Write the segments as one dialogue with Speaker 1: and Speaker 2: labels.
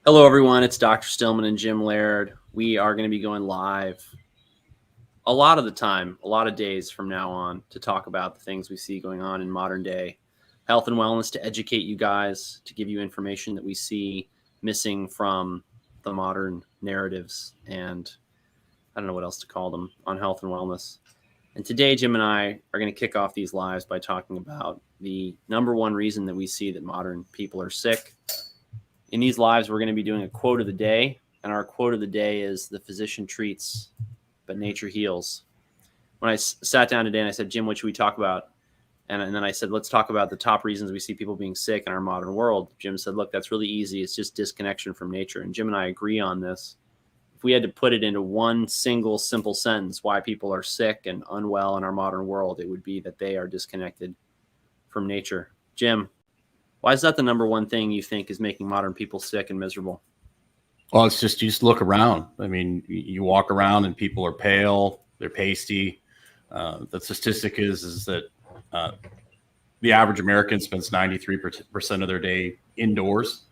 Speaker 1: Hello, everyone. It's Dr. Stillman and Jim Laird. We are going to be going live a lot of the time, a lot of days from now on, to talk about the things we see going on in modern day health and wellness, to educate you guys, to give you information that we see missing from the modern narratives, and I don't know what else to call them, on health and wellness. And today, Jim and I are going to kick off these lives by talking about the number one reason that we see that modern people are sick. In these lives, we're going to be doing a quote of the day, and our quote of the day is, "The physician treats, but nature heals." When I sat down today and I said, "Jim, what should we talk about?" And then I said, "Let's talk about the top reasons we see people being sick in our modern world." Jim said, "Look, that's really easy. It's just disconnection from nature." And Jim and I agree on this. If we had to put it into one single simple sentence, why people are sick and unwell in our modern world, it would be that they are disconnected from nature. Jim, why is that the number one thing you think is making modern people sick and miserable?
Speaker 2: Well, it's just, you just look around. I mean, you walk around and people are pale, they're pasty. The statistic is that the average American spends 93% of their day indoors.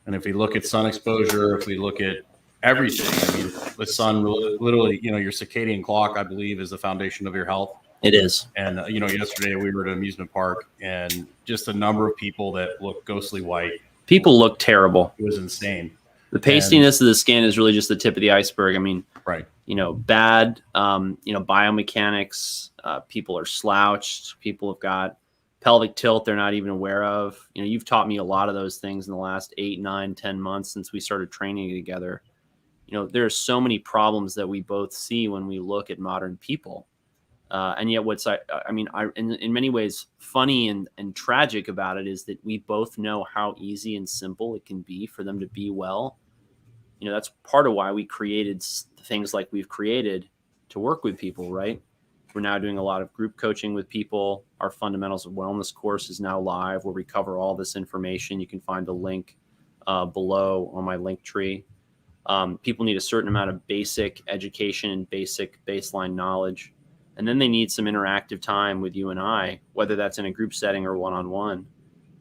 Speaker 2: And if we look at sun exposure, if we look at everything, I mean, the sun literally, your circadian clock, I believe, is the foundation of your health.
Speaker 1: It is.
Speaker 2: And, yesterday we were at an amusement park, and just a number of people that look ghostly white.
Speaker 1: People look terrible.
Speaker 2: It was insane.
Speaker 1: The pastiness of the skin is really just the tip of the iceberg. I mean,
Speaker 2: right.
Speaker 1: Bad, biomechanics, people are slouched. People have got pelvic tilt they're not even aware of. You've taught me a lot of those things in the last 8, 9, 10 months since we started training together. There are so many problems that we both see when we look at modern people. And yet in many ways, funny and tragic about it is that we both know how easy and simple it can be for them to be well. That's part of why we created things like we've created to work with people, right? We're now doing a lot of group coaching with people. Our Fundamentals of Wellness course is now live, where we cover all this information. You can find the link below on my link tree. People need a certain amount of basic education and basic baseline knowledge. And then they need some interactive time with you and I, whether that's in a group setting or one-on-one,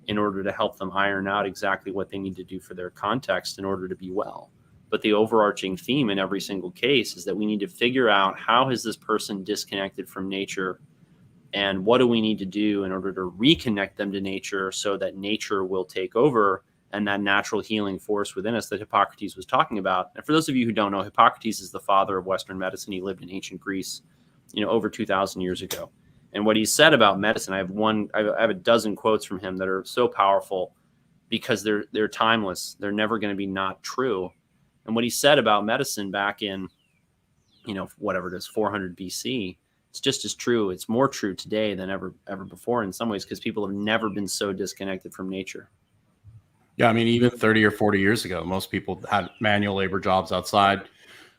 Speaker 1: in order to help them iron out exactly what they need to do for their context in order to be well. But the overarching theme in every single case is that we need to figure out, how has this person disconnected from nature, and what do we need to do in order to reconnect them to nature so that nature will take over, and that natural healing force within us that Hippocrates was talking about. And for those of you who don't know, Hippocrates is the father of Western medicine. He lived in ancient Greece, over 2,000 years ago. And what he said about medicine, I have a dozen quotes from him that are so powerful because they're timeless. They're never going to be not true. And what he said about medicine back in, whatever it is, 400 BC, it's just as true. It's more true today than ever before in some ways, because people have never been so disconnected from nature.
Speaker 2: Yeah, I mean, even 30 or 40 years ago, most people had manual labor jobs outside.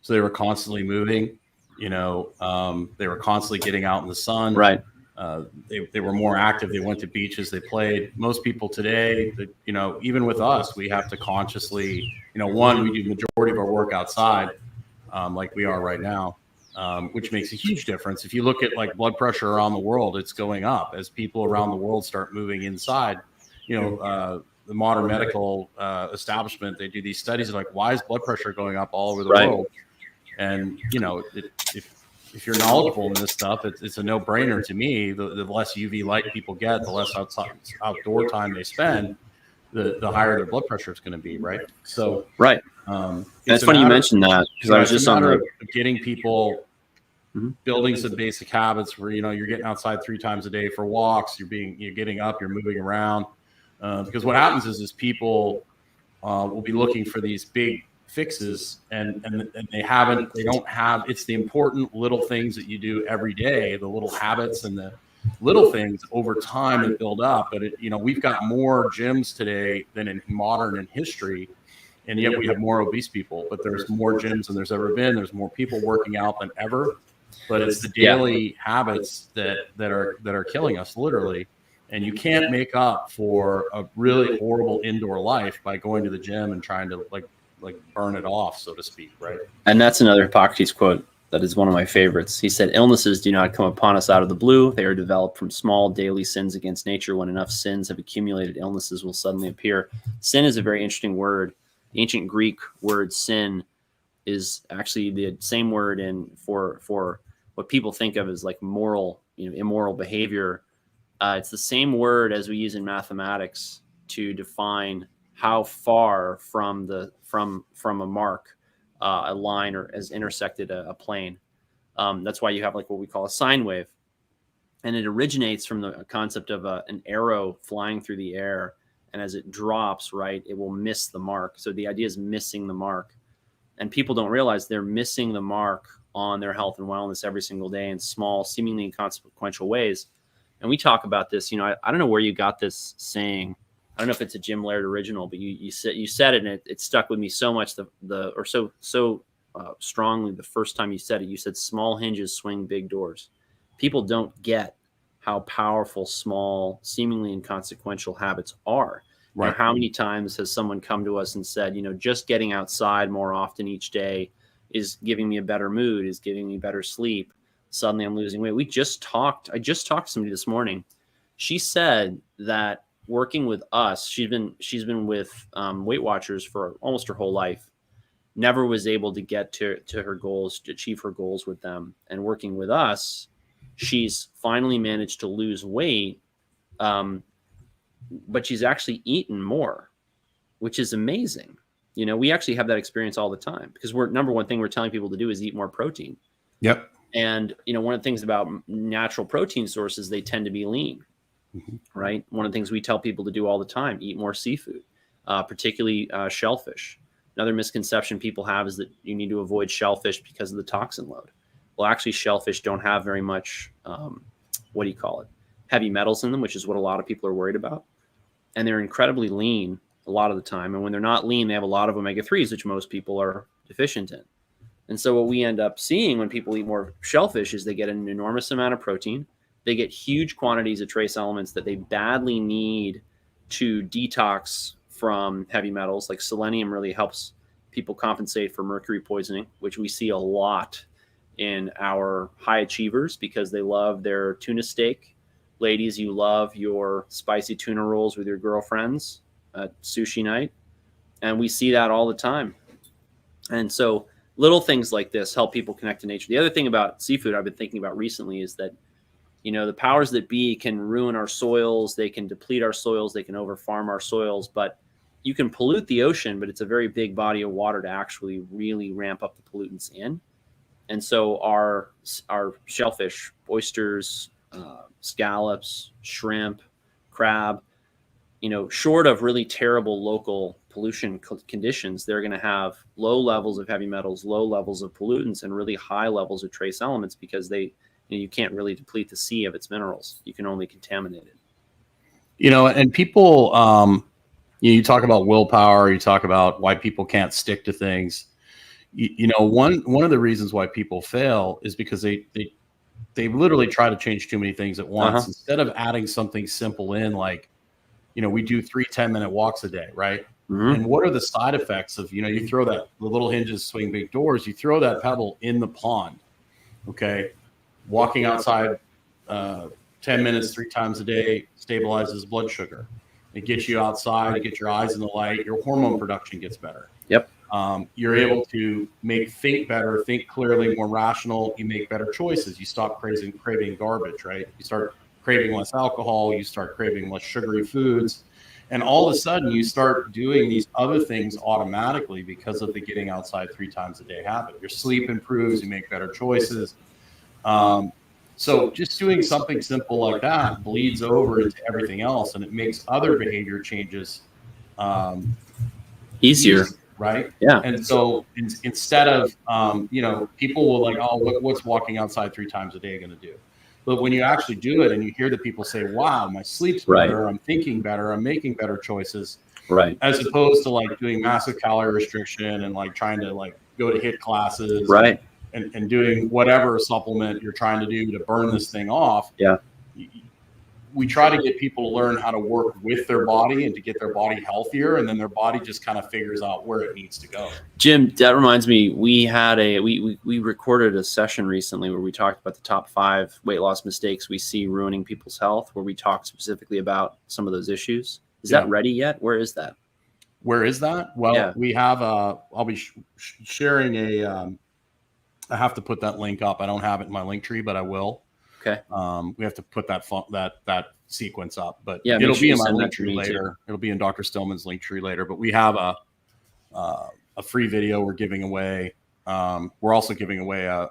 Speaker 2: So they were constantly moving. They were constantly getting out in the sun.
Speaker 1: Right.
Speaker 2: They were more active. They went to beaches. They played. Most people today, even with us, we have to consciously, one, we do the majority of our work outside, like we are right now, which makes a huge difference. If you look at like blood pressure around the world, it's going up as people around the world start moving inside. The modern medical establishment, they do these studies like, why is blood pressure going up all over the world? And, if you're knowledgeable in this stuff, it's a no-brainer to me. The less UV light people get, the less outdoor time they spend, the higher their blood pressure is going to be, right? So,
Speaker 1: right. It's funny you mentioned that, because I was just on
Speaker 2: of getting people building some basic habits where, you're getting outside 3 times a day for walks, you're getting up, you're moving around. Because what happens is people will be looking for these big fixes and they don't have, it's the important little things that you do every day, the little habits and the little things over time that build up. But we've got more gyms today than in modern history, and yet we have more obese people, but there's more gyms than there's ever been. There's more people working out than ever, but it's the daily habits that are killing us, literally. And you can't make up for a really horrible indoor life by going to the gym and trying to like burn it off, so to speak, right?
Speaker 1: And that's another Hippocrates quote that is one of my favorites. He said, "Illnesses do not come upon us out of the blue. They are developed from small daily sins against nature. When enough sins have accumulated, illnesses will suddenly appear." Sin is a very interesting word. The ancient Greek word sin is actually the same word for what people think of as like moral, immoral behavior. It's the same word as we use in mathematics to define how far from a mark, a line, or has intersected a plane. That's why you have like what we call a sine wave, and it originates from the concept of an arrow flying through the air, and as it drops, right, it will miss the mark. So the idea is missing the mark, and people don't realize they're missing the mark on their health and wellness every single day in small, seemingly inconsequential ways. And we talk about this. I don't know where you got this saying. I don't know if it's a Jim Laird original, but you said it, and it stuck with me so much. So strongly the first time you said it. You said small hinges swing big doors. People don't get how powerful small, seemingly inconsequential habits are. Right. How many times has someone come to us and said, just getting outside more often each day is giving me a better mood, is giving me better sleep. Suddenly I'm losing weight. I just talked to somebody this morning. She said that working with us, she's been with Weight Watchers for almost her whole life, never was able to get to her goals, to achieve her goals with them. And working with us, she's finally managed to lose weight, but she's actually eaten more, which is amazing. We actually have that experience all the time, because number one thing we're telling people to do is eat more protein.
Speaker 2: Yep.
Speaker 1: And, one of the things about natural protein sources, they tend to be lean, right? One of the things we tell people to do all the time, eat more seafood, particularly shellfish. Another misconception people have is that you need to avoid shellfish because of the toxin load. Well, actually, shellfish don't have very much, heavy metals in them, which is what a lot of people are worried about. And they're incredibly lean a lot of the time. And when they're not lean, they have a lot of omega-3s, which most people are deficient in. And so what we end up seeing when people eat more shellfish is they get an enormous amount of protein. They get huge quantities of trace elements that they badly need to detox from heavy metals. Like selenium really helps people compensate for mercury poisoning, which we see a lot in our high achievers because they love their tuna steak. Ladies, you love your spicy tuna rolls with your girlfriends at sushi night. And we see that all the time. And so little things like this help people connect to nature. The other thing about seafood I've been thinking about recently is that, the powers that be can ruin our soils. They can deplete our soils. They can overfarm our soils. But you can pollute the ocean, but it's a very big body of water to actually really ramp up the pollutants in. And so our shellfish, oysters, scallops, shrimp, crab, short of really terrible local pollution conditions, they're going to have low levels of heavy metals, low levels of pollutants, and really high levels of trace elements because you can't really deplete the sea of its minerals. You can only contaminate it.
Speaker 2: And people, you talk about willpower, you talk about why people can't stick to things. One of the reasons why people fail is because they literally try to change too many things at once. Instead of adding something simple in, like, we do 3 10-minute walks a day, right? And what are the side effects of, you throw the little hinges swing big doors, you throw that pebble in the pond, okay? Walking outside 10 minutes 3 times a day stabilizes blood sugar. It gets you outside, you get your eyes in the light, your hormone production gets better.
Speaker 1: Yep.
Speaker 2: You're able to think better, think clearly, more rational. You make better choices. You stop craving garbage, right? You start craving less alcohol. You start craving less sugary foods. And all of a sudden, you start doing these other things automatically because of the getting outside 3 times a day habit. Your sleep improves. You make better choices. So just doing something simple like that bleeds over into everything else, and it makes other behavior changes
Speaker 1: easier.
Speaker 2: Right?
Speaker 1: Yeah.
Speaker 2: And so instead of, people will like, oh, what's walking outside 3 times a day going to do? But when you actually do it and you hear the people say, wow, my sleep's better, I'm thinking better, I'm making better choices.
Speaker 1: Right.
Speaker 2: As opposed to like doing massive calorie restriction and like trying to like go to HIIT classes.
Speaker 1: Right.
Speaker 2: And doing whatever supplement you're trying to do to burn this thing off.
Speaker 1: Yeah.
Speaker 2: We try to get people to learn how to work with their body and to get their body healthier, and then their body just kind of figures out where it needs to go.
Speaker 1: Jim, that reminds me, we had we recorded a session recently where we talked about the top 5 weight loss mistakes we see ruining people's health, where we talked specifically about some of those issues. Is that ready yet? Where is that?
Speaker 2: Where is that? Well, we have I'll be sharing I have to put that link up. I don't have it in my link tree, but I will.
Speaker 1: Okay.
Speaker 2: We have to put that sequence up, but
Speaker 1: yeah,
Speaker 2: it'll
Speaker 1: sure
Speaker 2: be in my link
Speaker 1: to
Speaker 2: tree later. Too. It'll be in Dr. Stillman's link tree later, but we have a free video we're giving away. We're also giving away a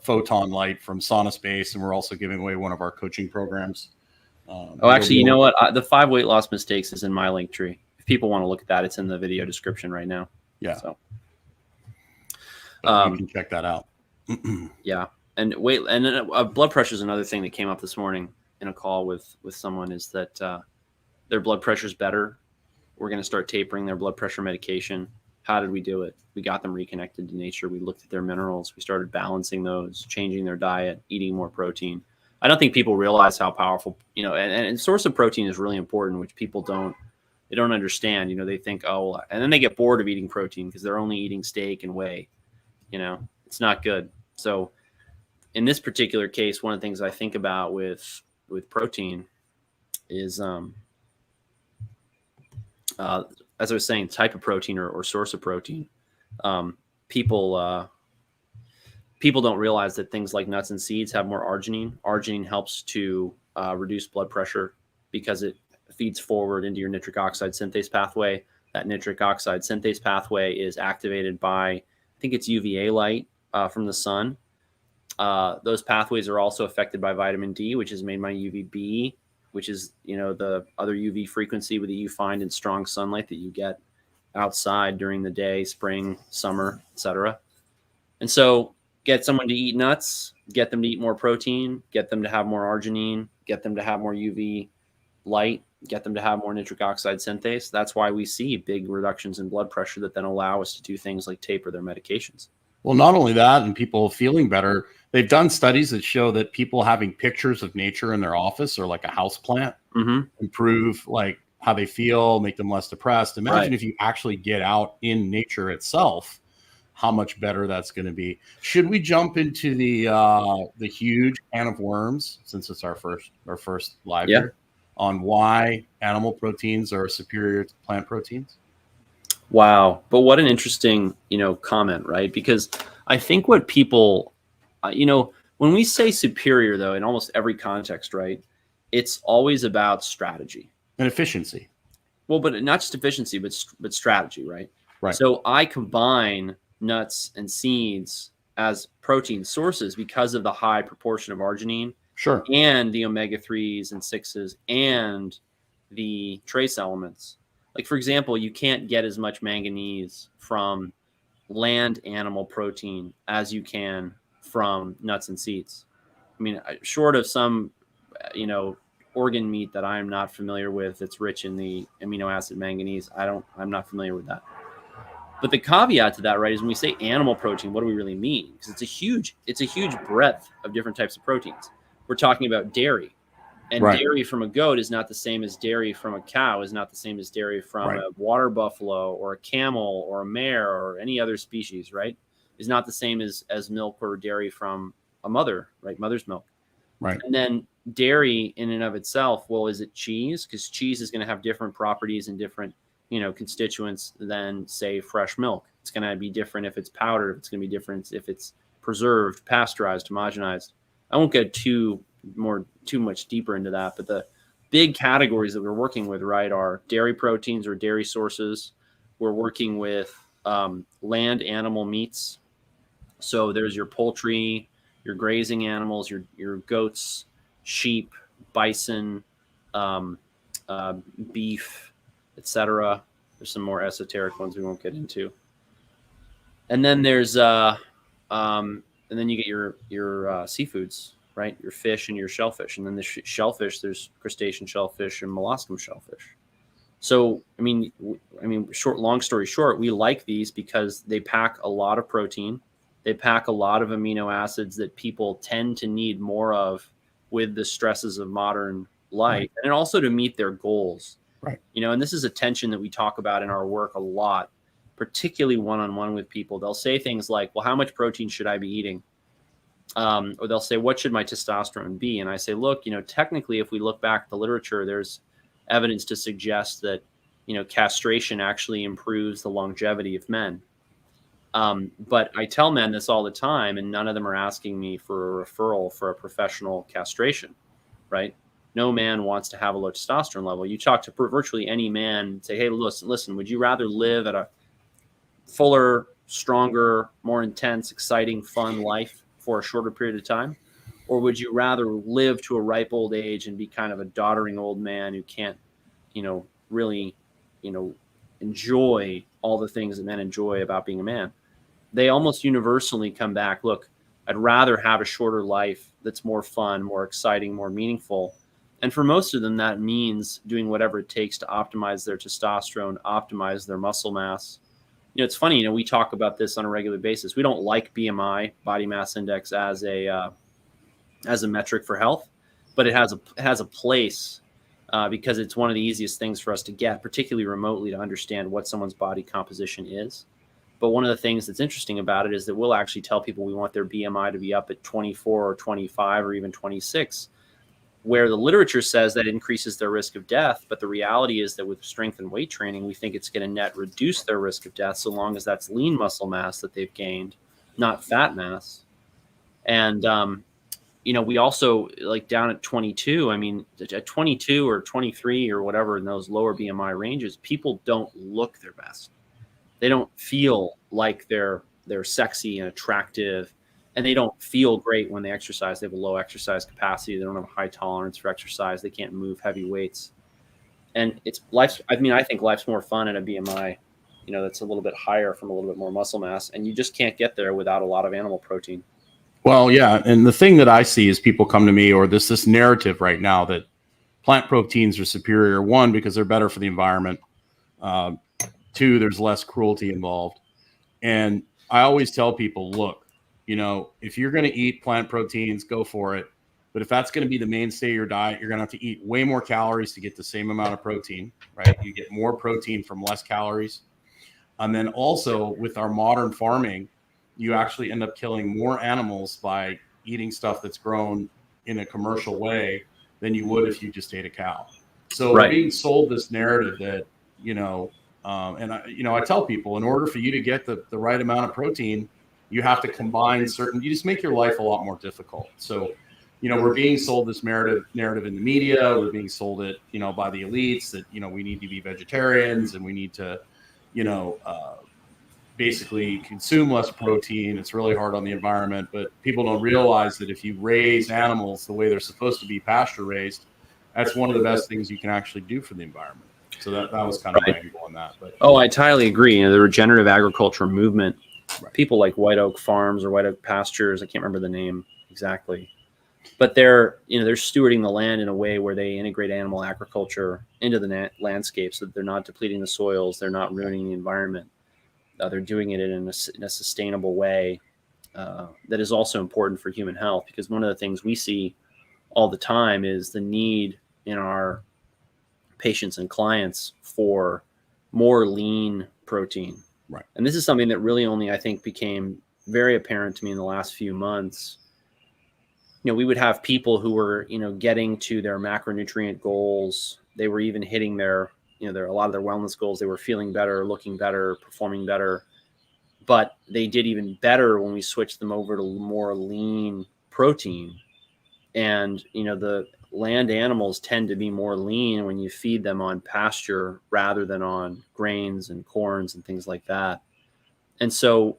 Speaker 2: photon light from Sauna Space, and we're also giving away one of our coaching programs.
Speaker 1: Actually, you know what? The 5 weight loss mistakes is in my link tree. If people want to look at that, it's in the video description right now.
Speaker 2: Yeah.
Speaker 1: So
Speaker 2: you can check that out.
Speaker 1: Yeah. And blood pressure is another thing that came up this morning in a call with someone, is that their blood pressure is better. We're going to start tapering their blood pressure medication. How did we do it? We got them reconnected to nature. We looked at their minerals. We started balancing those, changing their diet, eating more protein. I don't think people realize how powerful, and source of protein is really important, which people don't understand. They think, oh, and then they get bored of eating protein because they're only eating steak and whey. It's not good. So in this particular case, one of the things I think about with protein is, as I was saying, type of protein or source of protein. People don't realize that things like nuts and seeds have more arginine. Arginine helps to reduce blood pressure because it feeds forward into your nitric oxide synthase pathway. That nitric oxide synthase pathway is activated by, I think it's UVA light from the sun. Those pathways are also affected by vitamin D, which is made by UVB, which is, the other UV frequency that you find in strong sunlight that you get outside during the day, spring, summer, etc. And so get someone to eat nuts, get them to eat more protein, get them to have more arginine, get them to have more UV light, get them to have more nitric oxide synthase. That's why we see big reductions in blood pressure that then allow us to do things like taper their medications.
Speaker 2: Well, not only that, and people feeling better, they've done studies that show that people having pictures of nature in their office or like a house plant improve like how they feel, make them less depressed. Imagine if you actually get out in nature itself, how much better that's going to be. Should we jump into the huge can of worms, since it's our first live here, on why animal proteins are superior to plant proteins?
Speaker 1: Wow. But what an interesting, comment, right? Because I think what people, when we say superior, though, in almost every context, right, it's always about strategy
Speaker 2: and efficiency.
Speaker 1: Well, but not just efficiency, but strategy, right?
Speaker 2: Right.
Speaker 1: So I combine nuts and seeds as protein sources because of the high proportion of arginine,
Speaker 2: sure,
Speaker 1: and the omega-3s and 6s and the trace elements. Like, for example, you can't get as much manganese from land animal protein as you can from nuts and seeds. I mean, short of some, organ meat that I'm not familiar with that's rich in the amino acid manganese, I'm not familiar with that. But the caveat to that, right, is when we say animal protein, what do we really mean? Because it's a huge breadth of different types of proteins. We're talking about dairy. And dairy from a goat is not the same as dairy from a cow, is not the same as dairy from a water buffalo or a camel or a mare or any other species, right? Is not the same as milk or dairy from a mother, right? Mother's milk.
Speaker 2: Right.
Speaker 1: And then dairy in and of itself, well, is it cheese? Because cheese is going to have different properties and different, constituents than, say, fresh milk. It's going to be different if it's powdered. It's going to be different if it's preserved, pasteurized, homogenized. I won't get too much deeper into that, but the big categories that we're working with, right, are dairy proteins or dairy sources. We're working with land animal meats. So there's your poultry, your grazing animals, your goats, sheep, bison, beef, etc. There's some more esoteric ones we won't get into. And then there's and then you get your seafoods, right? Your fish and your shellfish. And then the shellfish, there's crustacean shellfish and molluscum shellfish. So, long story short, we like these because they pack a lot of protein. They pack a lot of amino acids that people tend to need more of with the stresses of modern life, and also to meet their goals.
Speaker 2: Right.
Speaker 1: And this is a tension that we talk about in our work a lot, particularly one-on-one with people. They'll say things like, well, how much protein should I be eating? Or they'll say, what should my testosterone be? And I say, look, technically, if we look back at the literature, there's evidence to suggest that castration actually improves the longevity of men. But I tell men this all the time, and none of them are asking me for a referral for a professional castration, right? No man wants to have a low testosterone level. You talk to virtually any man and say, hey, listen, would you rather live at a fuller, stronger, more intense, exciting, fun life for a shorter period of time? Or would you rather live to a ripe old age and be kind of a doddering old man who can't, really, enjoy all the things that men enjoy about being a man? They almost universally come back, look, I'd rather have a shorter life that's more fun, more exciting, more meaningful. And for most of them, that means doing whatever it takes to optimize their testosterone, optimize their muscle mass. It's funny, we talk about this on a regular basis. We don't like BMI, body mass index, as a metric for health, but it has a place because it's one of the easiest things for us to get, particularly remotely, to understand what someone's body composition is. But one of the things that's interesting about it is that we'll actually tell people we want their BMI to be up at 24 or 25 or even 26, where the literature says that increases their risk of death. But the reality is that with strength and weight training, we think it's going to net reduce their risk of death so long as that's lean muscle mass that they've gained, not fat mass. And, we also, like, down at 22, at 22 or 23 or whatever in those lower BMI ranges, people don't look their best. They don't feel like they're sexy and attractive, and they don't feel great when they exercise. They have a low exercise capacity. They don't have a high tolerance for exercise. They can't move heavy weights. And I think life's more fun at a BMI, that's a little bit higher from a little bit more muscle mass, and you just can't get there without a lot of animal protein.
Speaker 2: Well, yeah. And the thing that I see is people come to me, or this narrative right now that plant proteins are superior. One, because they're better for the environment. Two, there's less cruelty involved. And I always tell people, look, if you're going to eat plant proteins, go for it. But if that's going to be the mainstay of your diet, you're going to have to eat way more calories to get the same amount of protein, right? You get more protein from less calories. And then also with our modern farming, you actually end up killing more animals by eating stuff that's grown in a commercial way than you would if you just ate a cow. So
Speaker 1: Right.
Speaker 2: We're being sold this narrative that, I tell people, in order for you to get the right amount of protein, you have to combine you just make your life a lot more difficult. So, we're being sold this narrative in the media. We're being sold it, by the elites that, we need to be vegetarians and we need to, basically consume less protein. It's really hard on the environment, but people don't realize that if you raise animals the way they're supposed to be pasture raised, that's one of the best things you can actually do for the environment. So that was kind of my angle on that. But
Speaker 1: I entirely agree. The regenerative agriculture movement, people like White Oak Farms or White Oak Pastures, I can't remember the name exactly, but they're stewarding the land in a way where they integrate animal agriculture into the landscape so that they're not depleting the soils, they're not ruining the environment. They're doing it in a sustainable way that is also important for human health, because one of the things we see all the time is the need in our patients and clients for more lean protein.
Speaker 2: Right.
Speaker 1: And this is something that really only, I think, became very apparent to me in the last few months. We would have people who were, getting to their macronutrient goals. They were even hitting a lot of their wellness goals. They were feeling better, looking better, performing better. But they did even better when we switched them over to more lean protein. And, the land animals tend to be more lean when you feed them on pasture rather than on grains and corns and things like that. And so,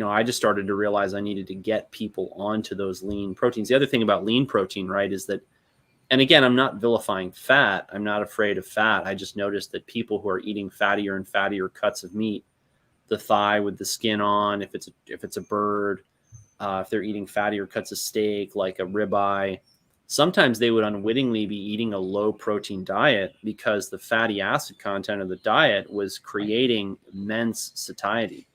Speaker 1: I just started to realize I needed to get people onto those lean proteins. The other thing about lean protein, right, is that, and again, I'm not vilifying fat. I'm not afraid of fat. I just noticed that people who are eating fattier and fattier cuts of meat, the thigh with the skin on, if it's a bird, if they're eating fattier cuts of steak, like a ribeye, sometimes they would unwittingly be eating a low protein diet because the fatty acid content of the diet was creating immense satiety.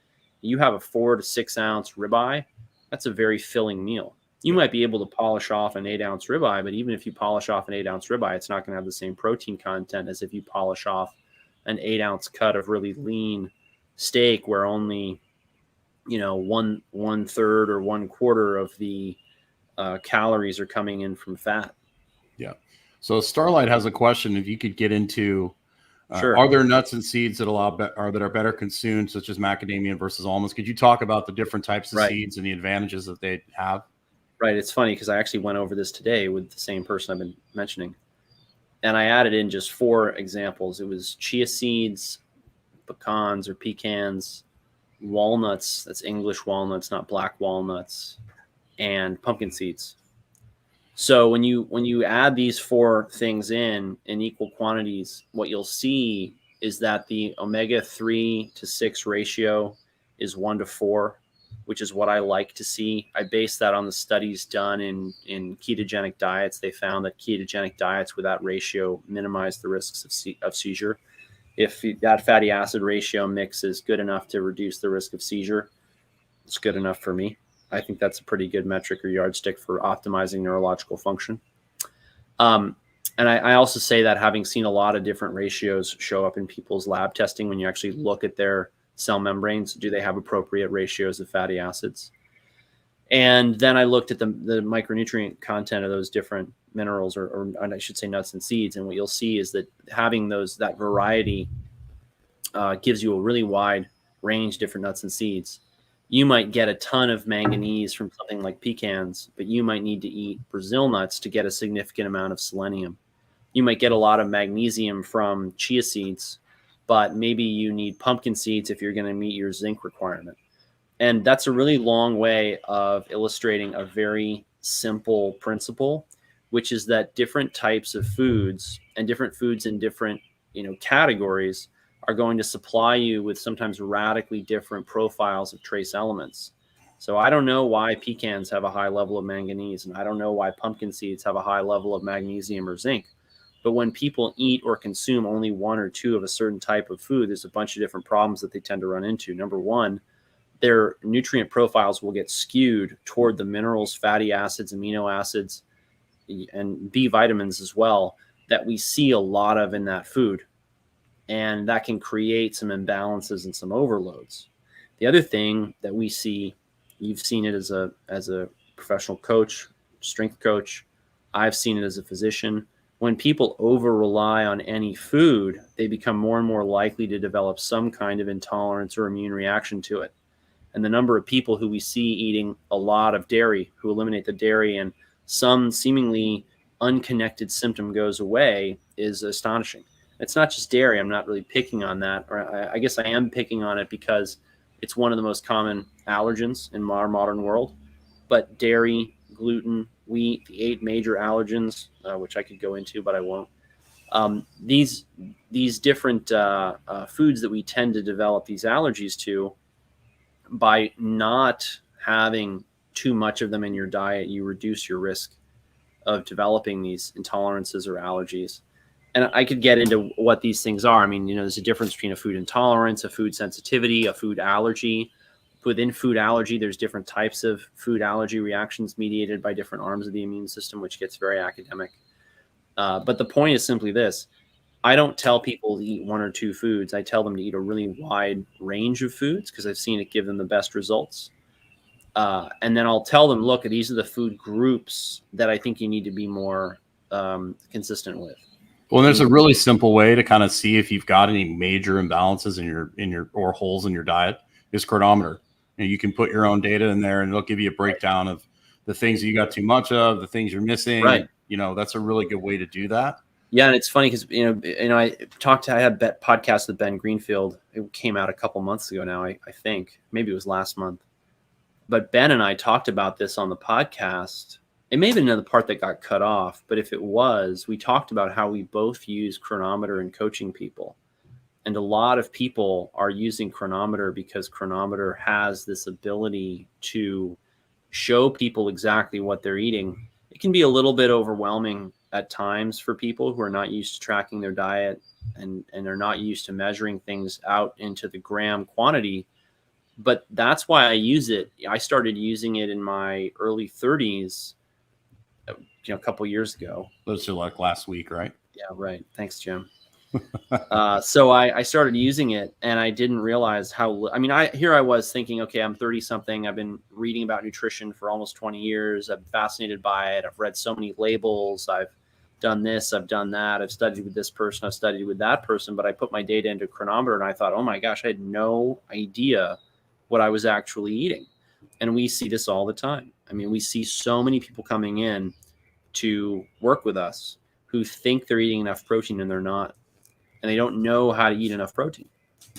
Speaker 1: You have a 4 to 6 ounce ribeye, that's a very filling meal. You might be able to polish off an 8 ounce ribeye, but even if you polish off an 8 ounce ribeye, it's not going to have the same protein content as if you polish off an 8 ounce cut of really lean steak, where only, one third or 1/4 of the calories are coming in from fat.
Speaker 2: Yeah. So Starlight has a question. If you could get into
Speaker 1: Sure.
Speaker 2: Are there nuts and seeds that are better consumed, such as macadamia versus almonds? Could you talk about the different types of seeds and the advantages that they have?
Speaker 1: Right. It's funny because I actually went over this today with the same person I've been mentioning, and I added in just 4 examples. It was chia seeds, pecans or pecans, walnuts. That's English walnuts, not black walnuts, and pumpkin seeds. So when you add these 4 things in equal quantities, what you'll see is that the omega-3 to 6 ratio is 1 to 4, which is what I like to see. I base that on the studies done in ketogenic diets. They found that ketogenic diets with that ratio minimize the risks of seizure. If that fatty acid ratio mix is good enough to reduce the risk of seizure, it's good enough for me. I think that's a pretty good metric or yardstick for optimizing neurological function. And I also say that having seen a lot of different ratios show up in people's lab testing, when you actually look at their cell membranes, do they have appropriate ratios of fatty acids? And then I looked at the micronutrient content of those different minerals, or I should say nuts and seeds. And what you'll see is that having that variety gives you a really wide range of different nuts and seeds. You might get a ton of manganese from something like pecans, but you might need to eat Brazil nuts to get a significant amount of selenium. You might get a lot of magnesium from chia seeds, but maybe you need pumpkin seeds if you're going to meet your zinc requirement. And that's a really long way of illustrating a very simple principle, which is that different types of foods and different foods in different categories are going to supply you with sometimes radically different profiles of trace elements. So I don't know why pecans have a high level of manganese, and I don't know why pumpkin seeds have a high level of magnesium or zinc. But when people eat or consume only 1 or 2 of a certain type of food, there's a bunch of different problems that they tend to run into. Number one, their nutrient profiles will get skewed toward the minerals, fatty acids, amino acids, and B vitamins as well, that we see a lot of in that food. And that can create some imbalances and some overloads. The other thing that we see, you've seen it as a professional coach, strength coach. I've seen it as a physician. When people over rely on any food, they become more and more likely to develop some kind of intolerance or immune reaction to it. And the number of people who we see eating a lot of dairy, who eliminate the dairy, and some seemingly unconnected symptom goes away, is astonishing. It's not just dairy. I'm not really picking on that, or I guess I am picking on it because it's one of the most common allergens in our modern world. But dairy, gluten, wheat, the 8 major allergens, which I could go into, but I won't. These different foods that we tend to develop these allergies to, by not having too much of them in your diet, you reduce your risk of developing these intolerances or allergies. And I could get into what these things are. I mean, there's a difference between a food intolerance, a food sensitivity, a food allergy. Within food allergy, there's different types of food allergy reactions mediated by different arms of the immune system, which gets very academic. But the point is simply this. I don't tell people to eat 1 or 2 foods. I tell them to eat a really wide range of foods because I've seen it give them the best results. And then I'll tell them, look, these are the food groups that I think you need to be more consistent with.
Speaker 2: Well, there's a really simple way to kind of see if you've got any major imbalances in your or holes in your diet is chronometer. You can put your own data in there, and it'll give you a breakdown of the things that you got too much of, the things you're missing.
Speaker 1: Right.
Speaker 2: That's a really good way to do that.
Speaker 1: Yeah, and it's funny because I had a podcast with Ben Greenfield. It came out a couple months ago now. I think maybe it was last month. But Ben and I talked about this on the podcast. It may have been another part that got cut off, but if it was, we talked about how we both use chronometer in coaching people. And a lot of people are using chronometer because chronometer has this ability to show people exactly what they're eating. It can be a little bit overwhelming at times for people who are not used to tracking their diet and are not used to measuring things out into the gram quantity. But that's why I use it. I started using it in my early 30s, a couple years ago.
Speaker 2: Those are like last week, right?
Speaker 1: Yeah, right. Thanks, Jim. So I started using it, and I didn't realize how. I mean, I was thinking, okay, I'm 30 something. I've been reading about nutrition for almost 20 years. I'm fascinated by it. I've read so many labels. I've done this, I've done that, I've studied with this person, I've studied with that person, but I put my data into a chronometer and I thought, oh my gosh, I had no idea what I was actually eating. And we see this all the time. I mean, we see so many people coming in to work with us who think they're eating enough protein and they're not, and they don't know how to eat enough protein.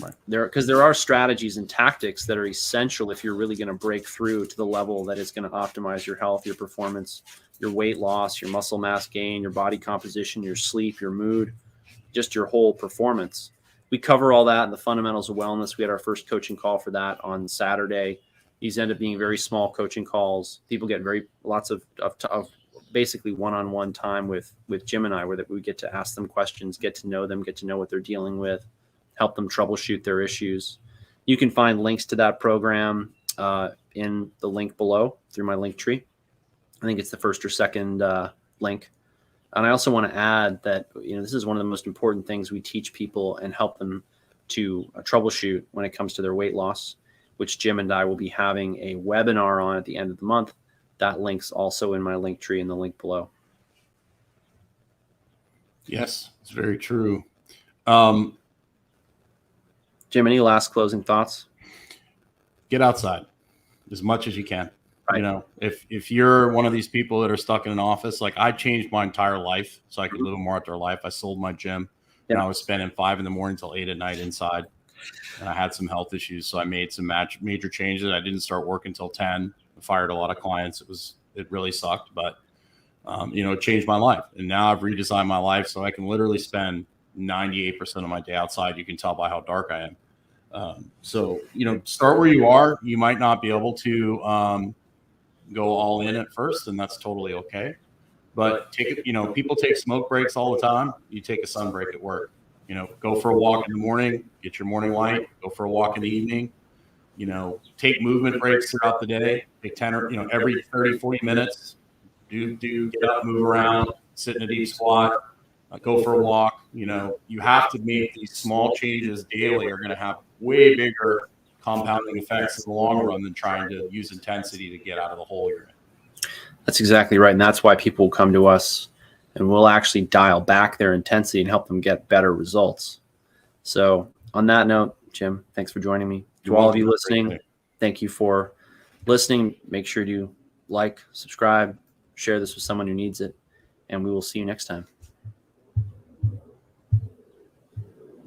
Speaker 1: Right. Because there are strategies and tactics that are essential if you're really going to break through to the level that is going to optimize your health, your performance, your weight loss, your muscle mass gain, your body composition, your sleep, your mood, just your whole performance. We cover all that in the fundamentals of wellness. We had our first coaching call for that on Saturday. These end up being very small coaching calls. People get lots of basically one-on-one time with Jim and I, where we get to ask them questions, get to know them, get to know what they're dealing with, help them troubleshoot their issues. You can find links to that program in the link below through my link tree. I think it's the first or second link. And I also want to add that, this is one of the most important things we teach people and help them to troubleshoot when it comes to their weight loss, which Jim and I will be having a webinar on at the end of the month. That link's also in my link tree in the link below.
Speaker 2: Yes, it's very true.
Speaker 1: Jim, any last closing thoughts?
Speaker 2: Get outside as much as you can.
Speaker 1: Right.
Speaker 2: If you're one of these people that are stuck in an office, like I changed my entire life so I could live a more outdoor life. I sold my gym and I was spending 5 a.m. till 8 p.m. inside. And I had some health issues. So I made some major changes. I didn't start work until 10. I fired a lot of clients. It really sucked, but it changed my life. And now I've redesigned my life so I can literally spend 98% of my day outside. You can tell by how dark I am. So start where you are. You might not be able to go all in at first, and that's totally okay. But people take smoke breaks all the time. You take a sun break at work. Go for a walk in the morning, get your morning light, go for a walk in the evening, take movement breaks throughout the day, take 10 or, every 30, 40 minutes, get up, move around, sit in a deep squat, go for a walk. You have to make these small changes daily are going to have way bigger compounding effects in the long run than trying to use intensity to get out of the hole you're in.
Speaker 1: That's exactly right. And that's why people come to us and we'll actually dial back their intensity and help them get better results. So on that note, Jim, thanks for joining me. To all of you listening, thank you for listening. Make sure to like, subscribe, share this with someone who needs it, and we will see you next time.